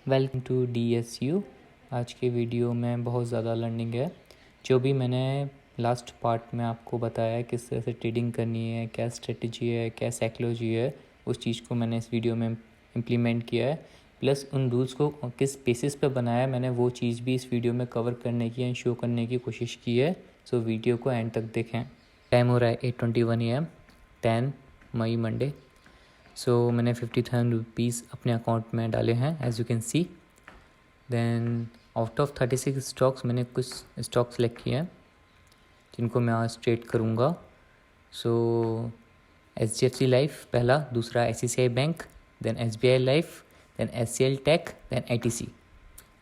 Welcome to DSU। आज के video में बहुत ज़्यादा लर्निंग है। जो भी मैंने लास्ट पार्ट में आपको बताया किस तरह से ट्रेडिंग करनी है, क्या स्ट्रेटजी है, क्या साइकोलॉजी है, उस चीज़ को मैंने इस वीडियो में इम्प्लीमेंट किया है। प्लस उन रूल्स को किस बेसिस पे बनाया मैंने वो चीज़ भी इस वीडियो में कवर करने की एंड शो करने की कोशिश की है। सो वीडियो को एंड तक देखें। टाइम हो रहा है 8:21 AM 10 मई मंडे। सो मैंने 50,000 रुपीज़ अपने अकाउंट में डाले हैं as you can see. Then out of 36 stocks मैंने कुछ स्टॉक सेलेक्ट किए हैं जिनको मैं आज ट्रेड करूँगा। सो HDFC लाइफ पहला, दूसरा ICICI bank, then SBI life, then HCL tech, then ITC।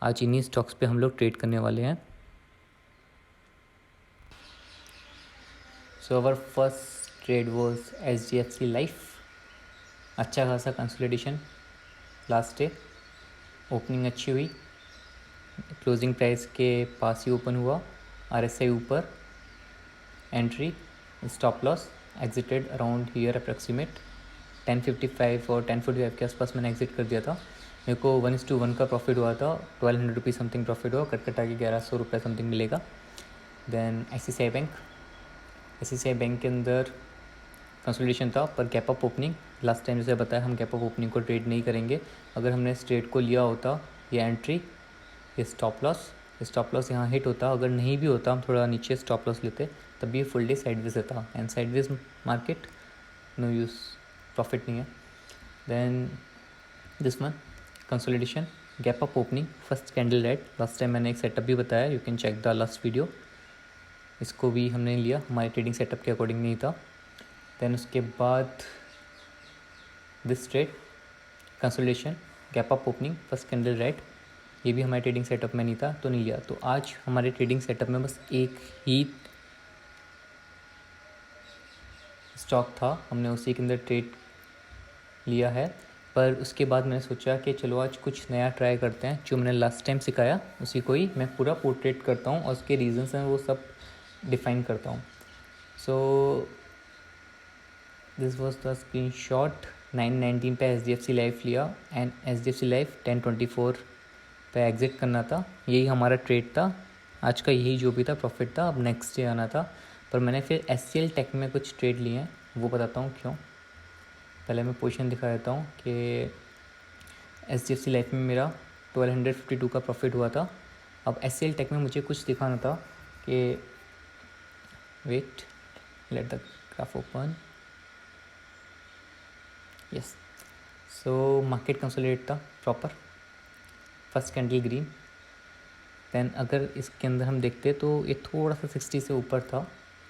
आज इन्हीं स्टॉक्स पे हम लोग ट्रेड करने वाले हैं। So our first trade was HDFC life. अच्छा खासा कंसोलिडेशन लास्ट डे, ओपनिंग अच्छी हुई, क्लोजिंग प्राइस के पास ही ओपन हुआ, RSI ऊपर, entry, stop loss, exerted around here approximate 10:55 और 10:45 के आसपास मैंने एग्जिट कर दिया था। मेरे को 1:1 का प्रॉफिट हुआ था, 1200 रुपीज़ समथिंग प्रॉफिट हुआ, कटकटा के 1100 रुपये समथिंग मिलेगा। देन ICICI बैंक के अंदर कंसोलिडेशन था पर gap up opening. Last time जैसे बताया हम गैप अप ओपनिंग को ट्रेड नहीं करेंगे। अगर हमने इस ट्रेड को लिया होता, ये एंट्री, ये स्टॉप लॉस यहाँ हिट होता, अगर नहीं भी होता हम थोड़ा नीचे स्टॉप लॉस लेते तब भी ये फुल डे साइडवेज था and sideways market, no use, profit नहीं है। Then this one consolidation, gap up opening, first candle red. Last time मैंने एक सेटअप भी बताया, you can check the last video. इसको भी हमने लिया, हमारे ट्रेडिंग सेटअप के अकॉर्डिंग नहीं था। देन उसके बाद this trade consolidation, gap up opening, first candle red, ये भी हमारे ट्रेडिंग सेटअप में नहीं था तो नहीं लिया। तो आज हमारे ट्रेडिंग सेटअप में बस एक ही स्टॉक था, हमने उसी के अंदर ट्रेड लिया है। पर उसके बाद मैंने सोचा कि चलो आज कुछ नया ट्राई करते हैं, जो मैंने लास्ट टाइम सिखाया उसी को ही मैं पूरा पोर्ट्रेट करता हूँ और उसके रीजंस हैं वो सब डिफाइन करता हूँ। So this was the screen shot. 9:19 पे HDFC लाइफ लिया एंड HDFC लाइफ 10:24 पे एग्ज़िट करना था। यही हमारा ट्रेड था आज का, यही जो भी था प्रॉफिट था। अब नेक्स्ट डे आना था, पर मैंने फिर SCL टेक में कुछ ट्रेड लिए हैं, वो बताता हूँ क्यों। पहले मैं पोजीशन दिखा देता हूँ कि HDFC लाइफ में मेरा 1252 का प्रॉफिट हुआ था। अब SCL टेक में मुझे कुछ दिखाना था कि wait, let the graph open, yes. So market consolidate था proper, first candle green. Then अगर इसके अंदर हम देखते तो ये थोड़ा सा 60 से ऊपर था,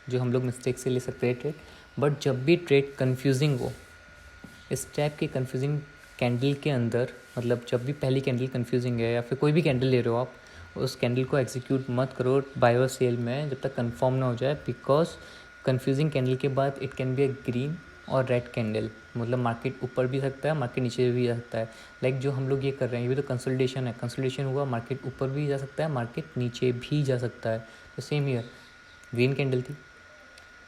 जो हम लोग मिस्टेक से ले सकते हैं ट्रेड। बट जब भी ट्रेड कंफ्यूजिंग हो, इस टाइप की कंफ्यूजिंग कैंडल के अंदर, मतलब जब भी पहली कैंडल कंफ्यूजिंग है या फिर कोई भी कैंडल ले रहे हो आप, उस कैंडल को एग्जीक्यूट मत करो बाय और सेल में जब तक कंफर्म ना हो जाए, बिकॉज कंफ्यूजिंग कैंडल के बाद it can be a green और रेड कैंडल, मतलब मार्केट ऊपर भी सकता है, मार्केट नीचे भी जा सकता है। लाइक जो हम लोग ये कर रहे हैं, ये भी तो कंसोलिडेशन है, कंसोलिडेशन हुआ, मार्केट ऊपर भी जा सकता है, मार्केट नीचे भी जा सकता है। तो सेम ईयर ग्रीन कैंडल थी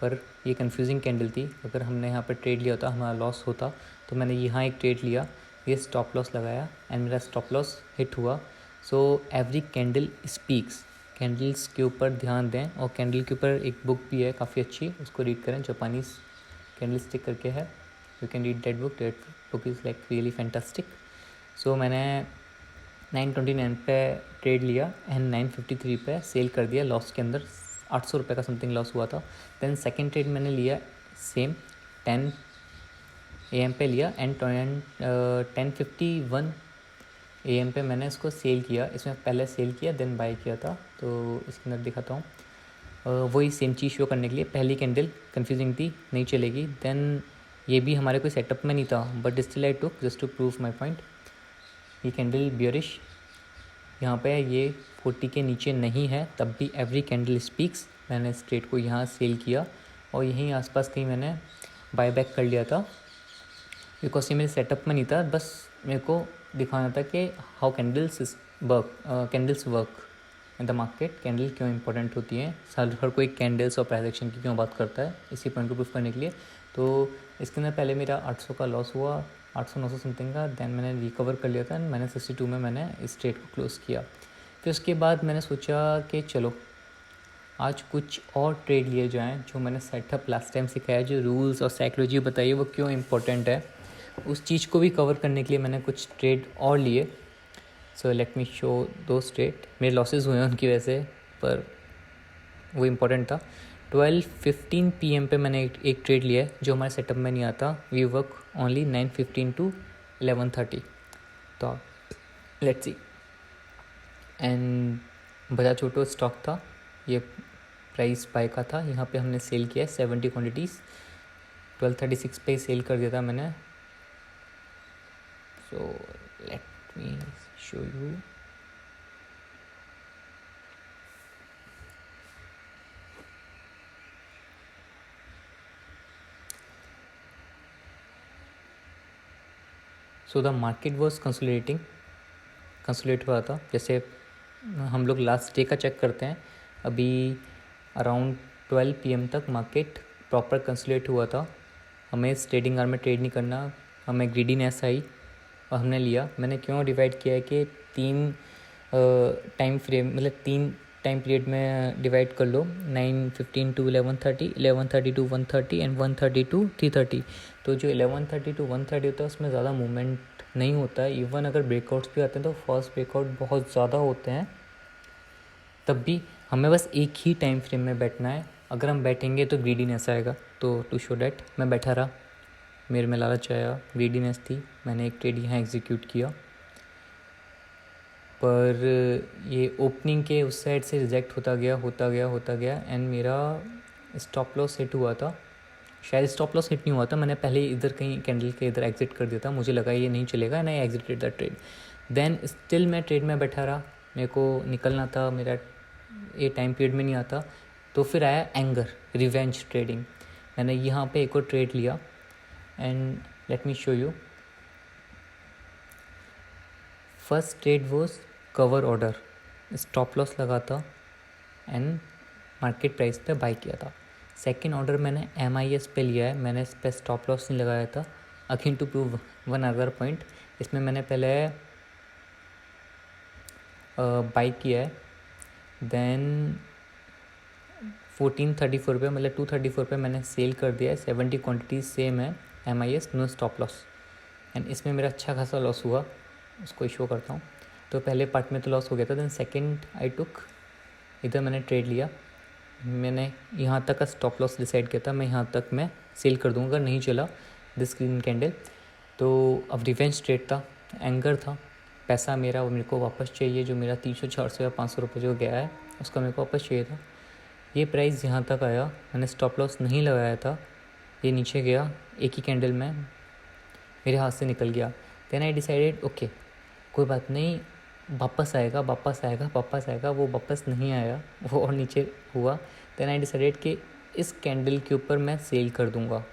पर ये कंफ्यूजिंग कैंडल थी। अगर हमने यहाँ पर ट्रेड लिया होता हमारा लॉस होता। तो मैंने यहाँ एक ट्रेड लिया, ये स्टॉप लॉस लगाया एंड मेरा स्टॉप लॉस हिट हुआ। So every candle speaks, candles के ऊपर ध्यान दें। और कैंडल के ऊपर एक बुक भी है काफ़ी अच्छी, उसको रीड करें, जापानीज़ कैंडल स्टिक करके है, you can read that book is like really fantastic. So मैंने 9:29 पे ट्रेड लिया एंड 9:53 पे सेल कर दिया, लॉस के अंदर 800 रुपये का समथिंग लॉस हुआ था। देन सेकेंड ट्रेड मैंने लिया सेम 10 AM पे लिया एंड 10:51 AM पे मैंने इसको सेल किया। इसमें पहले सेल किया देन बाय किया था, तो इसके अंदर दिखाता हूँ। वही सेम चीज़ शो करने के लिए, पहली कैंडल कंफ्यूजिंग थी, नहीं चलेगी। देन ये भी हमारे कोई सेटअप में नहीं था, but still I took just to prove my point. ये कैंडल बियरिश, यहाँ पे ये 40 के नीचे नहीं है, तब भी एवरी कैंडल स्पीक्स। मैंने इस ट्रेड को यहाँ सेल किया और यहीं आसपास कहीं मैंने बाय बैक कर लिया था, बिकॉज ये मेरे सेटअप में नहीं था, बस मेरे को दिखाना था कि how candles work in the market, candle क्यों इंपॉर्टेंट होती हैं, हर कोई कैंडल्स और प्राइस एक्शन की क्यों बात करता है, इसी पॉइंट को प्रूफ करने के लिए। तो इसके अंदर पहले मेरा 800 का लॉस हुआ, 800-900 समथिंग का। देन मैंने रिकवर कर लिया था एंड मैंने 62 में मैंने इस ट्रेड को क्लोज़ किया। फिर उसके बाद मैंने सोचा कि चलो आज कुछ और ट्रेड लिए जाएं, जो मैंने सेटअप लास्ट टाइम सिखाया, जो रूल्स और साइकोलॉजी बताई वो क्यों इम्पोर्टेंट है, उस चीज़ को भी कवर करने के लिए मैंने कुछ ट्रेड और लिए। सो लेट मी शो दो ट्रेड। मेरे लॉसेस हुए हैं उनकी वजह से, पर वो इम्पोर्टेंट था। 12:15 PM पे मैंने एक ट्रेड लिया है जो हमारे सेटअप में नहीं आता। We work only 9:15 to 11:30। तो let's see. And Bajaj auto stock था, ये प्राइस बाय का था। यहाँ पे हमने सेल किया है 70 क्वान्टिटीज़। 12:36 पे सेल कर दिया था मैंने। So let me show you. So the market was consolidate हुआ था। जैसे हम लोग लास्ट डे का चेक करते हैं, अभी अराउंड 12 PM तक मार्केट प्रॉपर कंसोलिडेट हुआ था। हमें इस ट्रेडिंग आवर में ट्रेड नहीं करना, हमें ग्रीडीनेस आई और हमने लिया। मैंने क्यों डिवाइड किया है कि 3 टाइम फ्रेम, मतलब 3 टाइम पीरियड में डिवाइड कर लो, 9:15 to 11:30, 11:30 to 1:30 एंड 1:30 to 3:30। तो जो 11:30 to 1:30 होता है उसमें ज़्यादा मूवमेंट नहीं होता है। इवन अगर ब्रेकआउट्स भी आते हैं तो फर्स्ट ब्रेकआउट बहुत ज़्यादा होते हैं, तब भी हमें बस एक ही टाइम फ्रेम में बैठना है। अगर हम बैठेंगे तो ग्रीडीनेस आएगा। तो टू शो डैट मैं बैठा रहा, मेरे में लालच आया, ग्रीडीनेस थी, मैंने एक ट्रेड यहाँ एग्जीक्यूट किया। पर ये ओपनिंग के उस साइड से रिजेक्ट होता गया एंड मेरा स्टॉप लॉस हिट हुआ था। शायद स्टॉप लॉस हिट नहीं हुआ था, मैंने पहले इधर कहीं कैंडल के इधर एग्जिट कर दिया था। मुझे लगा ये नहीं चलेगा and I exited the trade. Then still मैं ट्रेड में बैठा रहा, मेरे को निकलना था, मेरा ये टाइम पीरियड में नहीं आता। तो फिर आया एंगर, रिवेंज ट्रेडिंग। मैंने यहाँ पे एक और ट्रेड लिया and let me show you. First trade was cover order, stop loss लगा था एंड मार्केट प्राइस पे बाई किया था। सेकंड ऑर्डर मैंने MIS पे लिया है, मैंने इस पर स्टॉप लॉस नहीं लगाया था। Again to prove one other point, इसमें मैंने पहले बाई किया है, देन 1434 पे, मतलब 234 पे मैंने सेल कर दिया है। 70 क्वान्टिटीज़ सेम है, MIS no stop loss and इसमें मेरा अच्छा खासा लॉस हुआ। उसको शो करता हूँ। तो पहले पार्ट में तो लॉस हो गया था, देन सेकंड आई टुक, इधर मैंने ट्रेड लिया। मैंने यहाँ तक का स्टॉप लॉस डिसाइड किया था, मैं यहाँ तक मैं सेल कर दूँगा, नहीं चला दिस ग्रीन कैंडल। तो अब रिवेंज ट्रेड था, एंगर था, पैसा मेरा मेरे को वापस चाहिए, जो मेरा 300, 400 या 500 रुपये जो गया है उसका मेरे को वापस चाहिए था। ये प्राइस यहाँ तक आया, मैंने स्टॉप लॉस नहीं लगाया था, ये नीचे गया, एक ही कैंडल में मेरे हाथ से निकल गया। देन आई डिसाइडेड ओके कोई बात नहीं, वापस आएगा, वो वापस नहीं आया, वो और नीचे हुआ। देन आई डिसाइडेड कि इस कैंडल के ऊपर मैं सेल कर दूंगा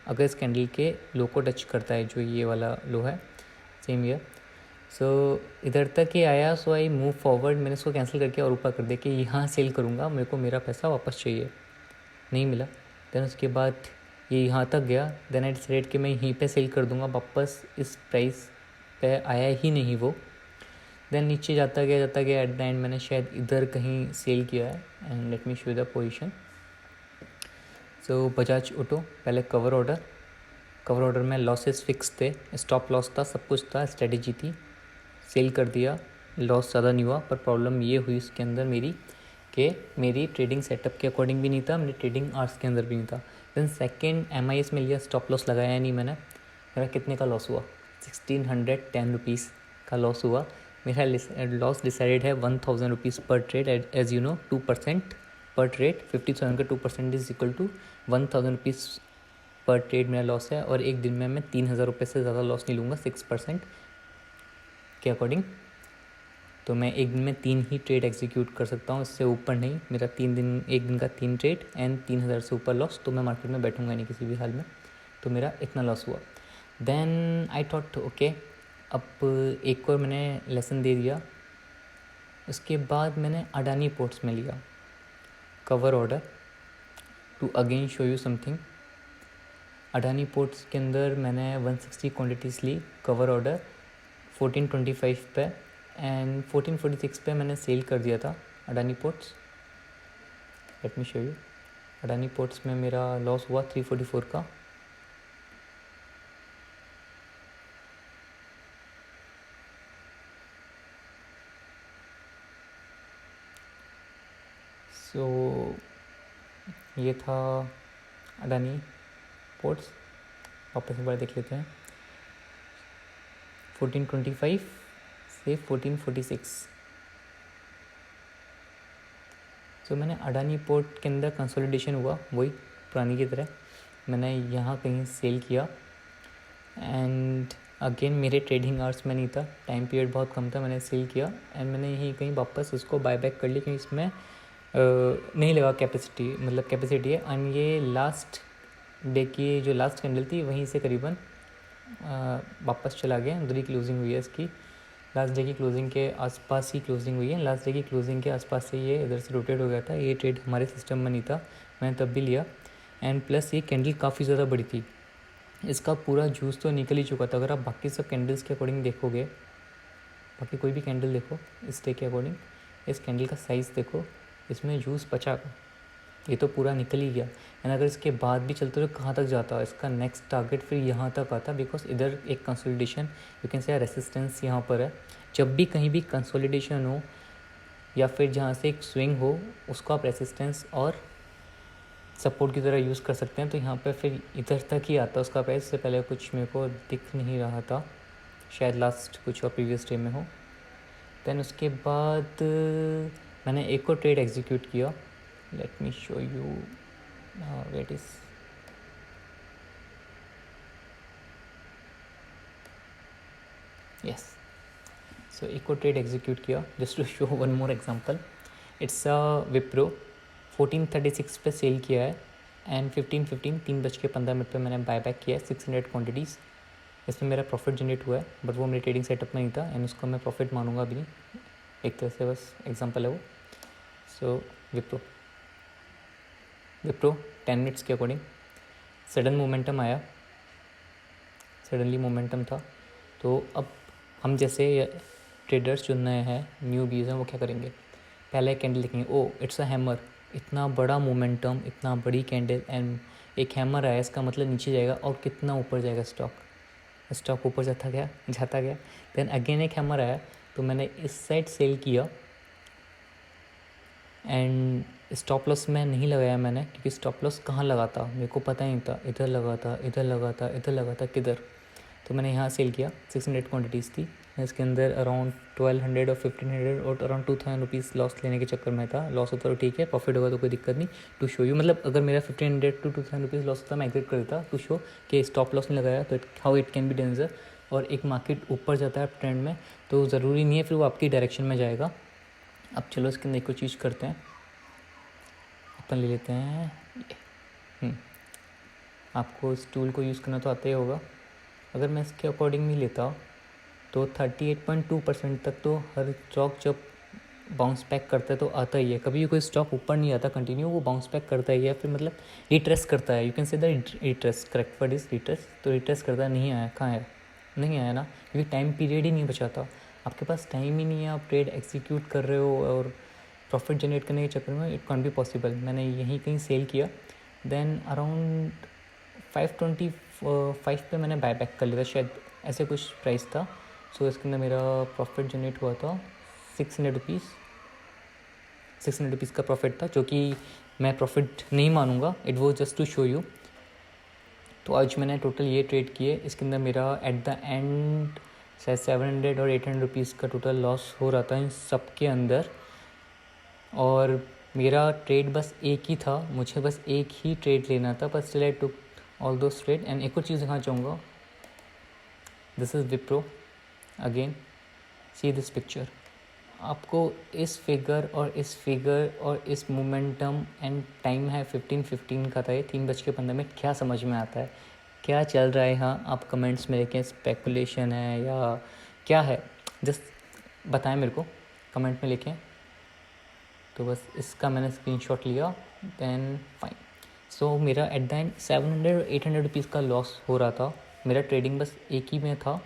अगर इस कैंडल के लो को टच करता है, जो ये वाला लो है, सेम ईयर। सो इधर तक ही आया, सो आई मूव फॉरवर्ड। मैंने इसको कैंसिल करके और ऊपर कर दिया कि यहाँ सेल करूँगा, मेरे को मेरा पैसा वापस चाहिए, नहीं मिला। देन उसके बाद ये यहाँ तक गया, देन आई डिसाइडेड कि मैं यहीं पे सेल कर दूँगा, वापस इस प्राइस पे आया ही नहीं वो। देन नीचे जाता गया एट द एंड मैंने शायद इधर कहीं सेल किया है and let me show the position. So Bajaj auto, पहले कवर ऑर्डर में लॉसेस फिक्स थे, स्टॉप लॉस था, सब कुछ था, स्ट्रेटेजी थी, सेल कर दिया, लॉस ज़्यादा नहीं हुआ। पर प्रॉब्लम ये हुई उसके अंदर मेरी कि मेरी ट्रेडिंग सेटअप के अकॉर्डिंग भी नहीं था, मेरी ट्रेडिंग आवर्स के अंदर भी नहीं था। देन सेकेंड MIS में लिया, स्टॉप लॉस लगाया नहीं मैंने, मेरा कितने का लॉस हुआ, 1610 रुपीज़ का लॉस हुआ। मेरा लॉस डिसाइडेड है 1000 रुपीज़ पर ट्रेड, एज यू नो 2% पर ट्रेड, 50,000 का 2% इज इक्वल टू 1000 रुपीज़ पर ट्रेड मेरा लॉस है। और एक दिन में मैं 3000 रुपये से ज़्यादा लॉस नहीं लूँगा 6% के अकॉर्डिंग। तो मैं एक दिन में 3 ही ट्रेड एग्जीक्यूट कर सकता हूँ, इससे ऊपर नहीं। मेरा एक दिन का 3 ट्रेड एंड 3000 से ऊपर लॉस, तो मैं मार्केट में बैठूंगा नहीं किसी भी हाल में। तो मेरा इतना लॉस हुआ। देन आई थॉट ओके, अब एक और मैंने लेसन दे दिया। उसके बाद मैंने अडानी पोर्ट्स में लिया cover order to again show you something. Adani ports के अंदर मैंने 160 क्वांटिटीज़ ली कवर ऑर्डर 1425 पे, एंड 1446 पे मैंने सेल कर दिया था Adani ports. Late me show you. Adani ports में मेरा लॉस हुआ 344 का। सो ये था अडानी पोर्ट्स। वापस एक बार देख लेते हैं। 1425 से 1446। सो मैंने अडानी पोर्ट के अंदर कंसोलिडेशन हुआ, वही पुरानी की तरह मैंने यहाँ कहीं सेल किया, एंड अगेन मेरे ट्रेडिंग आवर्स में नहीं था, टाइम पीरियड बहुत कम था, मैंने सेल किया एंड मैंने यहीं कहीं वापस उसको बाय बैक कर लिया, क्योंकि इसमें नहीं लगा कैपेसिटी, मतलब कैपेसिटी है। एंड ये लास्ट डे की जो लास्ट कैंडल थी वहीं से करीबन वापस चला गया। उधर ही क्लोजिंग हुई है इसकी, लास्ट डे की क्लोजिंग के आसपास ही क्लोजिंग हुई है। लास्ट डे की क्लोजिंग के आसपास से ये इधर से रोटेट हो गया था। ये ट्रेड हमारे सिस्टम में नहीं था, मैंने तब भी लिया। एंड प्लस ये कैंडल काफ़ी ज़्यादा बड़ी थी, इसका पूरा जूस तो निकल ही चुका था। अगर आप बाकी सब कैंडल्स के अकॉर्डिंग देखोगे, बाकी कोई भी कैंडल देखो इस डे के अकॉर्डिंग, इस कैंडल का साइज़ देखो, इसमें जूस बचा का, ये तो पूरा निकल ही गया। एंड अगर इसके बाद भी चलते तो कहाँ तक जाता, इसका नेक्स्ट टारगेट फिर यहाँ तक आता, बिकॉज इधर एक consolidation, you can say resistance यहाँ पर है। जब भी कहीं भी कंसोलिडेशन हो या फिर जहाँ से एक स्विंग हो, उसको आप रेसिस्टेंस और सपोर्ट की तरह यूज़ कर सकते हैं। तो यहाँ पे फिर इधर तक ही आता उसका प्राइस। इससे पहले कुछ मेरे को दिख नहीं रहा था, शायद लास्ट कुछ और प्रीवियस डे में हो। देन उसके बाद मैंने एक और ट्रेड एग्जीक्यूट किया। Let me show you wait is, yes. So एक और ट्रेड एग्जीक्यूट किया, just to show one more example. It's a Wipro, 1436 पे सेल किया है एंड 15:15 3:15 पे मैंने बाय बैक किया है 600 क्वांटिटीज़। इसमें मेरा प्रॉफिट जनरेट हुआ है, बट वो मेरे ट्रेडिंग सेटअप में नहीं था एंड उसको मैं प्रॉफिट मानूंगा भी नहीं, एक तरह से बस एग्जांपल है वो। सो विप्रो 10 मिनट्स के अकॉर्डिंग सडन मोमेंटम आया, सडनली मोमेंटम था। तो अब हम जैसे ट्रेडर्स जो नए हैं, न्यू बीज हैं, वो क्या करेंगे, पहले कैंडल देखेंगे, ओ इट्स अ हैमर, इतना बड़ा मोमेंटम, इतना बड़ी कैंडल एंड एक हैमर आया, इसका मतलब नीचे जाएगा और कितना ऊपर जाएगा स्टॉक ऊपर जाता गया। देन अगेन एक हैमर आया, तो मैंने इस साइड सेल किया एंड स्टॉप लॉस में नहीं लगाया मैंने, क्योंकि स्टॉप लॉस कहाँ लगा था मेरे को पता ही नहीं था, इधर लगा था किधर। तो मैंने यहाँ सेल किया, 600 क्वांटिटीज़ थी, इसके अंदर अराउंड 1200 और 1500 और अराउंड 2000 रुपीज़ लॉस लेने के चक्कर में था। लॉस होता तो ठीक है, प्रॉफिट होगा तो कोई दिक्कत नहीं। टू शो यू, मतलब अगर मेरा 1500 to 2000 रुपीज़ लॉस होता मैं एग्जिट कर देता, टू शो कि स्टॉप लॉस नहीं लगाया, तो how it can be danger. और एक मार्केट ऊपर जाता है ट्रेंड में, तो ज़रूरी नहीं है फिर वो आपकी डायरेक्शन में जाएगा। अब चलो इसके अंदर एक और चीज़ करते हैं, अपन ले लेते हैं आपको इस टूल को यूज़ करना तो आता ही होगा। अगर मैं इसके अकॉर्डिंग नहीं लेता तो 38.2% तक तो हर स्टॉक जब बाउंस बैक करता है तो आता ही है। कभी कोई स्टॉक ऊपर नहीं आता कंटिन्यू, वो बाउंस बैक करता ही है, फिर मतलब रिट्रेस करता है, you can say the retrace, correct word is retrace. तो रिट्रेस करता नहीं आया, कहाँ है, नहीं आया ना, क्योंकि टाइम पीरियड ही नहीं बचा था, आपके पास टाइम ही नहीं है, आप ट्रेड एग्जीक्यूट कर रहे हो और प्रॉफिट जनरेट करने के चक्कर में इट कॉन्ट बी पॉसिबल। मैंने यहीं कहीं सेल किया, देन अराउंड 525 पे मैंने बाय बैक कर लिया था, शायद ऐसे कुछ प्राइस था। सो इसके अंदर मेरा प्रॉफिट जनरेट हुआ था 600 रुपीज़ का प्रॉफिट था, जो कि मैं प्रॉफिट नहीं मानूंगा, इट वो जस्ट टू शो यू। तो आज मैंने टोटल ये ट्रेड किए, इसके अंदर मेरा एट द एंड शायद 700 और 800 रुपीज़ का टोटल लॉस हो रहा था इन सब के अंदर। और मेरा ट्रेड बस एक ही था, मुझे बस एक ही ट्रेड लेना था, but still I took all those trade. And एक और चीज़ दिखाना चाहूँगा, this is Wipro again, see this picture. आपको इस फिगर और इस मोमेंटम एंड टाइम है 15:15 का था, ये 3:15 क्या समझ में आता है, क्या चल रहा है यहाँ, आप कमेंट्स में लिखें, स्पेकुलेशन है या क्या है, जस्ट बताएं मेरे को, कमेंट में लिखें। तो बस इसका मैंने स्क्रीनशॉट लिया, देन फाइन। सो मेरा एट द एंड 700 और 800 रुपीज़ का लॉस हो रहा था। मेरा ट्रेडिंग बस एक ही में था,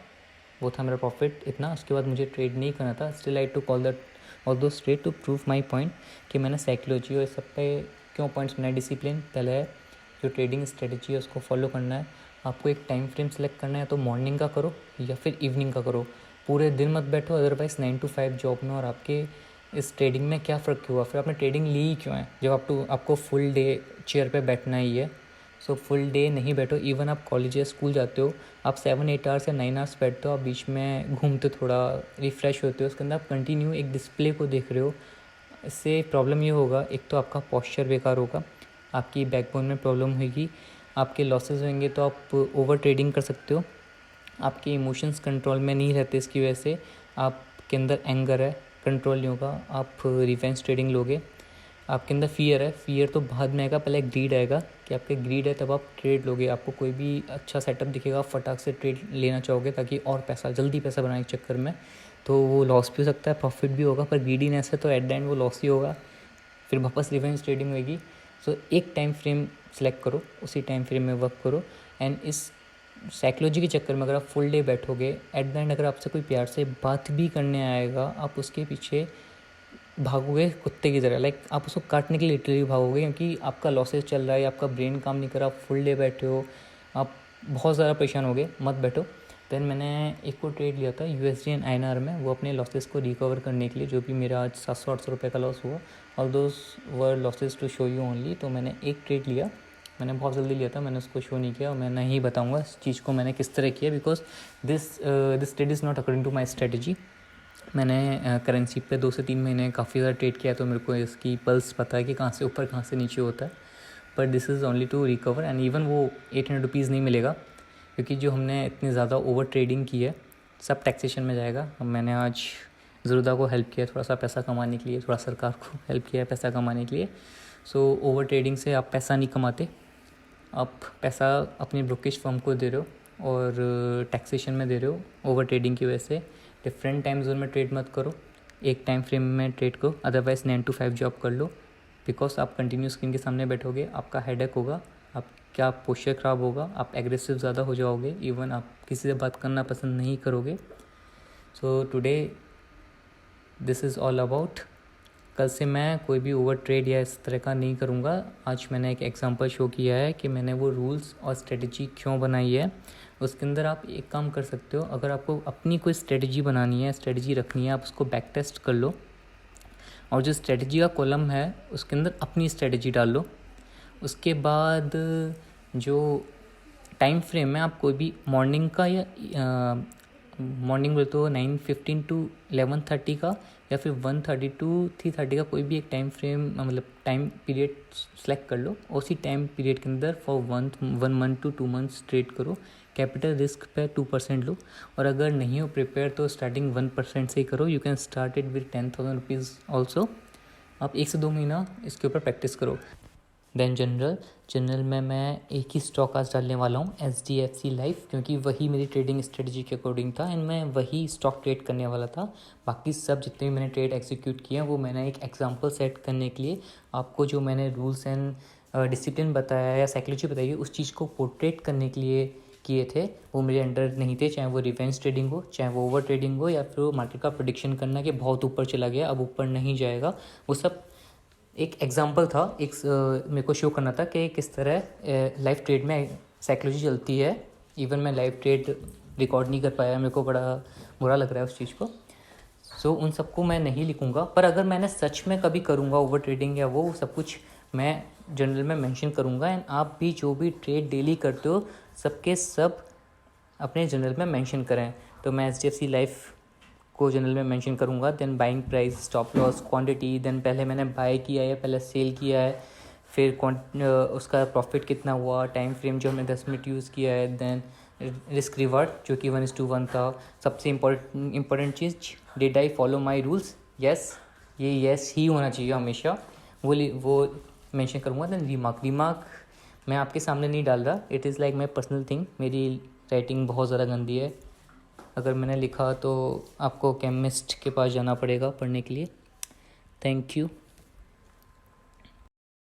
वो था मेरा प्रॉफिट इतना। उसके बाद मुझे ट्रेड नहीं करना था। Still I to call that all though straight to prove my point कि मैंने साइकोलॉजी और इस सब पे क्यों पॉइंट्स बनाए। डिसिप्लिन पहले है, जो ट्रेडिंग स्ट्रेटजी है उसको फॉलो करना है। आपको एक टाइम फ्रेम सेलेक्ट करना है, तो मॉर्निंग का करो या फिर इवनिंग का करो। पूरे दिन मत बैठो, अदरवाइज़ 9 to 5 जॉब में और आपके इस ट्रेडिंग में क्या फ़र्क हुआ। फिर आपने ट्रेडिंग ली ही क्यों है जब आपको फुल डे चेयर पे बैठना ही है। सो फुल डे नहीं बैठो। इवन आप कॉलेज या स्कूल जाते हो, आप 7-8 आवर्स या 9 आवर्स बैठते हो, आप बीच में घूमते थोड़ा रिफ़्रेश होते हो, उसके अंदर आप कंटिन्यू एक डिस्प्ले को देख रहे हो। इससे प्रॉब्लम ये होगा, एक तो आपका पॉस्चर बेकार होगा, आपकी बैकबोन में प्रॉब्लम होगी, आपके लॉसेस होंगे, तो आप ओवर ट्रेडिंग कर सकते हो। आपके इमोशंस कंट्रोल में नहीं रहते, इसकी वजह से आपके अंदर एंगर है, कंट्रोल नहीं होगा, आप रिवेंज ट्रेडिंग लोगे। आपके अंदर फियर है, फियर तो बाद में आएगा, पहले ग्रीड आएगा कि आपके ग्रीड है तब आप ट्रेड लोगे। आपको कोई भी अच्छा सेटअप दिखेगा, फटाक से ट्रेड लेना चाहोगे ताकि और पैसा, जल्दी पैसा बनाने के चक्कर में, तो वो लॉस भी हो सकता है, प्रॉफिट भी होगा, पर ग्रीडीनेस है तो एट द एंड वो लॉस ही होगा, फिर वापस रिवेंज ट्रेडिंग होगी। सो एक टाइम फ्रेम सेलेक्ट करो, उसी टाइम फ्रेम में वर्क करो। एंड इस साइकोलॉजी के चक्कर में अगर आप फुल डे बैठोगे, एट द एंड अगर आपसे कोई प्यार से बात भी करने आएगा, आप उसके पीछे भागोगे कुत्ते की तरह। लाइक आप उसको काटने के लिए लिटरली भागोगे, क्योंकि आपका लॉसेस चल रहा है, आपका ब्रेन काम नहीं कर रहा, आप फुल डे बैठे हो, आप बहुत ज़्यादा परेशान हो गए, मत बैठो। देन मैंने एक को ट्रेड लिया था USD एंड INR में, वो अपने लॉसेस को रिकवर करने के लिए, जो भी मेरा आज 700-800 रुपये का लॉस हुआ, all those were losses to show you only. तो मैंने एक ट्रेड लिया, मैंने बहुत जल्दी लिया था, मैंने उसको शो नहीं किया और मैं नहीं बताऊंगा इस चीज़ को मैंने किस तरह किया, because this trade is not according to my strategy. मैंने करेंसी पे 2 से 3 महीने काफ़ी ज़्यादा ट्रेड किया, तो मेरे को इसकी पल्स पता है कि कहाँ से ऊपर कहाँ से नीचे होता है। पर this is only to recover, and even वो 800 रुपीज़ नहीं मिलेगा, क्योंकि जो हमने इतनी ज़्यादा ओवर ट्रेडिंग की है सब टैक्सेशन में जाएगा। मैंने आज ज़रूदा को हेल्प किया थोड़ा सा पैसा कमाने के लिए, थोड़ा सरकार को हेल्प किया है पैसा कमाने के लिए। सो ओवर ट्रेडिंग से आप पैसा नहीं कमाते, आप पैसा अपनी ब्रोकेज फर्म को दे रहे हो और टैक्सेशन में दे रहे हो ओवर ट्रेडिंग की वजह से। डिफरेंट टाइम जोन में ट्रेड मत करो, एक टाइम फ्रेम में ट्रेड करो, अदरवाइज़ 9 to 5 जॉब कर लो। बिकॉज आप कंटिन्यू स्क्रीन के सामने बैठोगे, आपका हेडेक होगा, आपका पोस्चर ख़राब होगा, आप एग्रेसिव ज़्यादा हो जाओगे, इवन आप किसी से बात करना पसंद नहीं करोगे। So today this is all about. कल से मैं कोई भी ओवर ट्रेड या इस तरह का नहीं करूँगा। आज मैंने एक एग्जांपल शो किया है कि मैंने वो रूल्स और स्ट्रेटजी क्यों बनाई है। उसके अंदर आप एक काम कर सकते हो, अगर आपको अपनी कोई स्ट्रेटजी बनानी है, स्ट्रेटजी रखनी है, आप उसको बैक टेस्ट कर लो और जो स्ट्रेटजी का कॉलम है उसके अंदर अपनी स्ट्रेटजी डाल लो। उसके बाद जो टाइम फ्रेम है, आप कोई भी मॉर्निंग का या मॉर्निंग बोले तो 9:15 to 11:30 का या फिर 1:30 to 3:30 का कोई भी एक टाइम फ्रेम, मतलब टाइम पीरियड सेलेक्ट कर लो। उसी टाइम पीरियड के अंदर for 1 month to 2 months trade करो। कैपिटल रिस्क पे 2% लो, और अगर नहीं हो प्रिपेयर तो स्टार्टिंग 1% से ही करो। You can start it with 10,000 rupees also. आप 1 से 2 महीना इसके ऊपर प्रैक्टिस करो। देन जनरल में मैं एक ही स्टॉक आज डालने वाला हूँ, HDFC लाइफ, क्योंकि वही मेरी ट्रेडिंग स्ट्रेटजी के अकॉर्डिंग था एंड मैं वही स्टॉक ट्रेड करने वाला था। बाकी सब जितने भी मैंने ट्रेड एग्जीक्यूट किए हैं वो मैंने एक एग्जांपल सेट करने के लिए, आपको जो मैंने रूल्स एंड डिसिप्लिन बताया या साइकोलॉजी बताई है उस चीज़ को पोर्ट्रेट करने के लिए किए थे। वो मेरे अंडर नहीं थे, चाहे वो रिवेंज ट्रेडिंग हो, चाहे वो ओवर ट्रेडिंग हो, या फिर वो मार्केट का प्रेडिक्शन करना कि बहुत ऊपर चला गया अब ऊपर नहीं जाएगा। वो सब एक एग्जांपल था, एक मेरे को शो करना था कि किस तरह लाइव ट्रेड में साइकोलॉजी चलती है। इवन मैं लाइव ट्रेड रिकॉर्ड नहीं कर पाया, मेरे को बड़ा बुरा लग रहा है उस चीज़ को। सो उन सबको मैं नहीं लिखूंगा, पर अगर मैंने सच में कभी करूँगा ओवर ट्रेडिंग या वो सब कुछ मैं जर्नल में मेंशन करूँगा। एंड आप भी जो भी ट्रेड डेली करते हो सबके सब अपने जर्नल में मेंशन करें। तो मैं HDFC लाइफ को जनरल में मेंशन करूँगा। Then buying price, stop loss, quantity, then पहले मैंने बाय किया है, पहले सेल किया है, फिर उसका प्रॉफिट कितना हुआ, टाइम फ्रेम जो हमने 10 मिनट यूज़ किया है, देन रिस्क रिवार्ड जो कि 1:1 था। सबसे important cheese, did I follow my rules, yes, ये यस ही होना चाहिए हमेशा, वो मेंशन करूँगा। देन रिमार्क मैं आपके सामने नहीं डाल रहा, it is like my personal thing. मेरी राइटिंग बहुत ज़्यादा गंदी है, अगर मैंने लिखा तो आपको केमिस्ट के पास जाना पड़ेगा पढ़ने के लिए। Thank you.